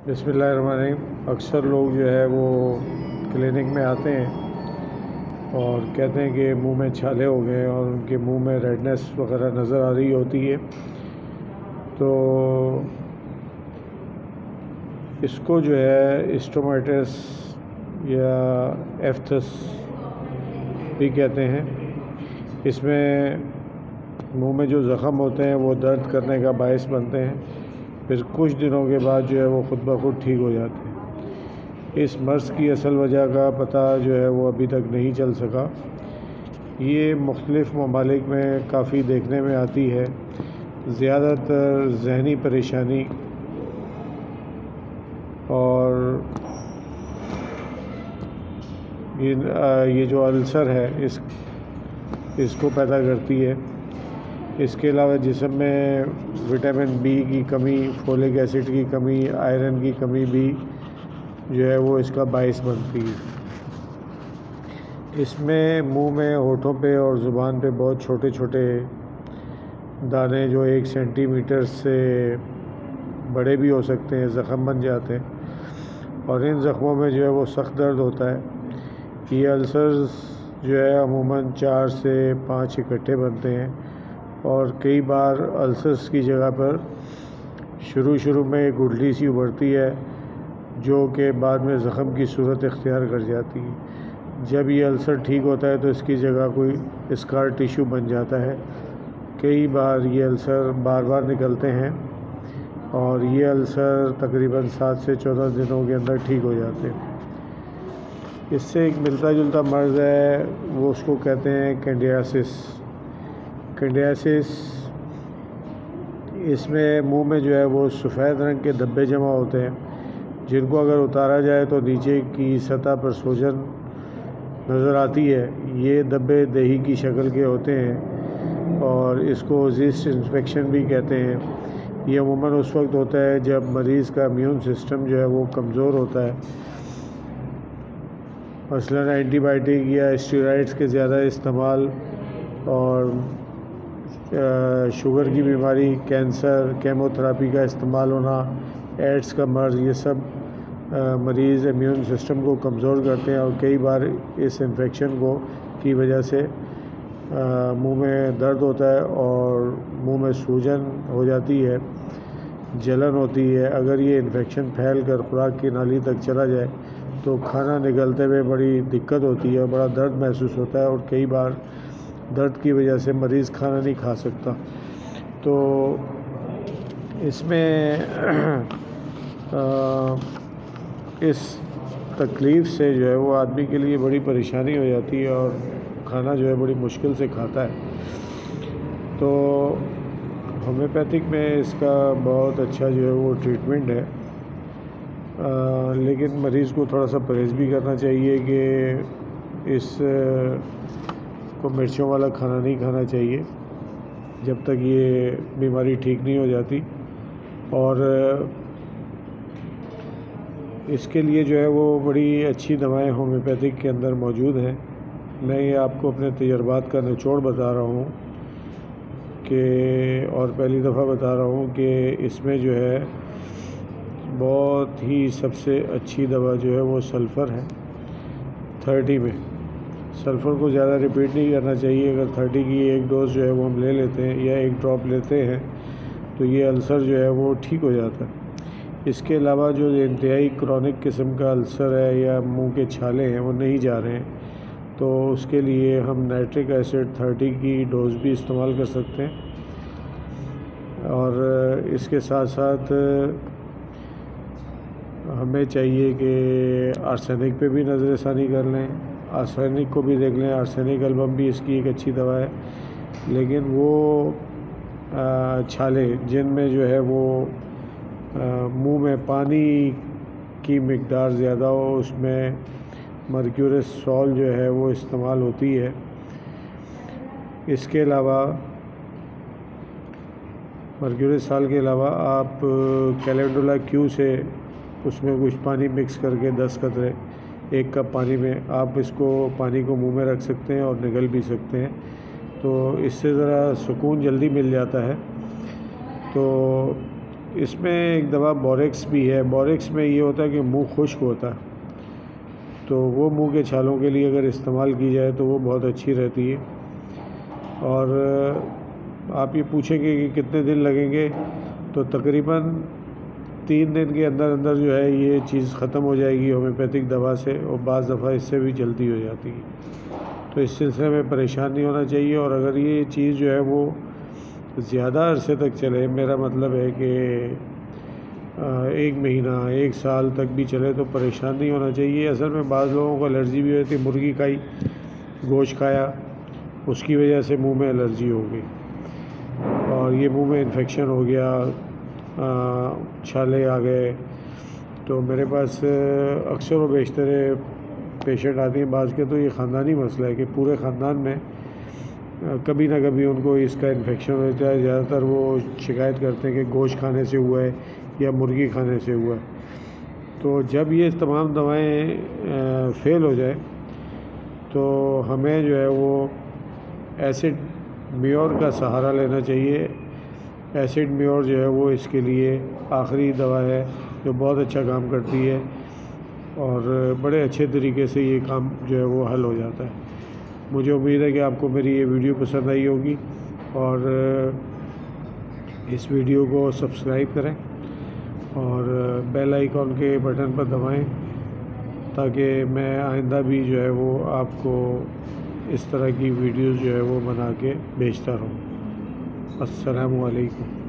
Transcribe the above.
बिस्मिल्लाहिर्रहमानिर्रहीम। अक्सर लोग जो है वो क्लिनिक में आते हैं और कहते हैं कि मुंह में छाले हो गए और उनके मुंह में रेडनेस वगैरह नज़र आ रही होती है। तो इसको जो है स्टोमाइटिस या एफ्थस भी कहते हैं। इसमें मुंह में जो ज़ख़म होते हैं वो दर्द करने का बायस बनते हैं, फिर कुछ दिनों के बाद जो है वो ख़ुद ब खुद ठीक हो जाते हैं। इस मर्ज़ की असल वजह का पता जो है वो अभी तक नहीं चल सका। ये मुख्तलिफ़ ममालिक में काफ़ी देखने में आती है। ज़्यादातर ज़हनी परेशानी और ये जो अल्सर है इसको पैदा करती है। इसके अलावा जिस्म में विटामिन बी की कमी, फोलिक एसिड की कमी, आयरन की कमी भी जो है वो इसका बायस बनती है। इसमें मुंह में, होठों पे और ज़ुबान पे बहुत छोटे छोटे दाने जो 1 सेंटीमीटर से बड़े भी हो सकते हैं ज़ख़म बन जाते हैं और इन ज़ख़मों में जो है वो सख्त दर्द होता है। ये अल्सर्स जो है अमूमन 4 से 5 इकट्ठे बनते हैं और कई बार अल्सर्स की जगह पर शुरू में गुठली सी उभरती है जो कि बाद में ज़ख़म की सूरत इख्तियार कर जाती है। जब ये अल्सर ठीक होता है तो इसकी जगह कोई स्कार टिश्यू बन जाता है। कई बार ये अल्सर बार बार निकलते हैं और ये अल्सर तकरीबन 7 से 14 दिनों के अंदर ठीक हो जाते हैं। इससे एक मिलता जुलता मर्ज़ है, वो उसको कहते हैं कैंडिडियासिस। इसमें मुंह में जो है वो सफ़ेद रंग के धब्बे जमा होते हैं जिनको अगर उतारा जाए तो नीचे की सतह पर सूजन नज़र आती है। ये धब्बे दही की शक्ल के होते हैं और इसको ज़ीस्ट इन्फेक्शन भी कहते हैं। ये अमूमन उस वक्त होता है जब मरीज़ का इम्यून सिस्टम जो है वो कमज़ोर होता है, मसलन एंटीबायोटिक या स्टेरॉइड्स के ज़्यादा इस्तेमाल और शुगर की बीमारी, कैंसर, केमोथेरापी का इस्तेमाल होना, एड्स का मर्ज़, ये सब मरीज़ इम्यून सिस्टम को कमज़ोर करते हैं और कई बार इस इन्फेक्शन की वजह से मुंह में दर्द होता है और मुंह में सूजन हो जाती है, जलन होती है। अगर ये इन्फेक्शन फैल कर खुराक की नाली तक चला जाए तो खाना निगलते हुए बड़ी दिक्कत होती है, बड़ा दर्द महसूस होता है और कई बार दर्द की वजह से मरीज़ खाना नहीं खा सकता। तो इसमें इस तकलीफ़ से जो है वो आदमी के लिए बड़ी परेशानी हो जाती है और खाना जो है बड़ी मुश्किल से खाता है। तो होम्योपैथिक में इसका बहुत अच्छा जो है वो ट्रीटमेंट है, लेकिन मरीज़ को थोड़ा सा परहेज़ भी करना चाहिए कि को मिर्चों वाला खाना नहीं खाना चाहिए जब तक ये बीमारी ठीक नहीं हो जाती। और इसके लिए जो है वो बड़ी अच्छी दवाएं होम्योपैथिक के अंदर मौजूद हैं। मैं ये आपको अपने तजर्बात का निचोड़ बता रहा हूँ और पहली दफ़ा बता रहा हूँ कि इसमें जो है बहुत ही सबसे अच्छी दवा जो है वो सल्फ़र है। 30 में सल्फ़र को ज़्यादा रिपीट नहीं करना चाहिए। अगर 30 की एक डोज जो है वो हम ले लेते हैं या एक ड्रॉप लेते हैं तो ये अल्सर जो है वो ठीक हो जाता है। इसके अलावा जो इंतहाई क्रॉनिक किस्म का अल्सर है या मुंह के छाले हैं वो नहीं जा रहे हैं तो उसके लिए हम नाइट्रिक एसिड 30 की डोज़ भी इस्तेमाल कर सकते हैं। और इसके साथ साथ हमें चाहिए कि आर्सेनिक पे भी नज़रसानी कर लें, आर्सेनिक को भी देख लें। आर्सेनिक एल्बम भी इसकी एक अच्छी दवा है, लेकिन वो छाले जिनमें जो है वो मुंह में पानी की मिक़दार ज़्यादा हो, उसमें मर्क्यूरस सॉल जो है वो इस्तेमाल होती है। इसके अलावा मर्क्यूरस सॉल के अलावा आप कैलेंडुला क्यू से उसमें कुछ पानी मिक्स करके 10 कतरे 1 कप पानी में आप इसको पानी को मुंह में रख सकते हैं और निगल भी सकते हैं, तो इससे ज़रा सुकून जल्दी मिल जाता है। तो اس میں ایک دوا بوریکس بھی ہے. بوریکس میں یہ ہوتا ہے کہ منہ خشک ہوتا ہے، تو وہ منہ کے چھالوں کے لیے اگر استعمال کی جائے تو وہ بہت اچھی رہتی ہے. اور آپ یہ پوچھیں گے کہ کتنے دن لگیں گے، تو تقریباً 3 دن کے اندر اندر جو ہے یہ چیز ختم ہو جائے گی ہومیوپیتھک دوا سے، اور بعض دفعہ اس سے بھی جلدی ہو جاتی ہے. تو اس سلسلے میں پریشان نہیں ہونا چاہیے. اور اگر یہ چیز جو ہے وہ زیادہ عرصے تک چلے، میرا مطلب ہے کہ 1 مہینہ 1 سال تک بھی چلے، تو پریشان نہیں ہونا چاہیے. اصل میں بعض لوگوں کو الرجی بھی ہوتی ہے، مرغی کھائی، گوشت کھایا، اس کی وجہ سے منہ میں الرجی ہو گئی اور یہ منہ میں انفیکشن ہو گیا، چھالے آ گئے. تو میرے پاس اکثر و بیشتر پیشنٹ آتے ہیں. بعض کے تو یہ خاندانی مسئلہ ہے کہ پورے خاندان میں کبھی نہ کبھی ان کو اس کا انفیکشن ہوتا ہے. زیادہ تر وہ شکایت کرتے ہیں کہ گوشت کھانے سے ہوا ہے یا مرغی کھانے سے ہوا ہے. تو جب یہ تمام دوائیں فیل ہو جائے تو ہمیں جو ہے وہ ایسڈ میور کا سہارا لینا چاہیے. ایسڈ میور جو ہے وہ اس کے لیے آخری دوا ہے جو بہت اچھا کام کرتی ہے، اور بڑے اچھے طریقے سے یہ کام جو ہے وہ حل ہو جاتا ہے. مجھے امید ہے کہ آپ کو میری یہ ویڈیو پسند آئی ہوگی، اور اس ویڈیو کو سبسکرائب کریں اور بیل آئیکن کے بٹن پر دبائیں، تاکہ میں آئندہ بھی جو ہے وہ آپ کو اس طرح کی ویڈیوز جو ہے وہ بنا کے بھیجتا رہوں. السلام علیکم.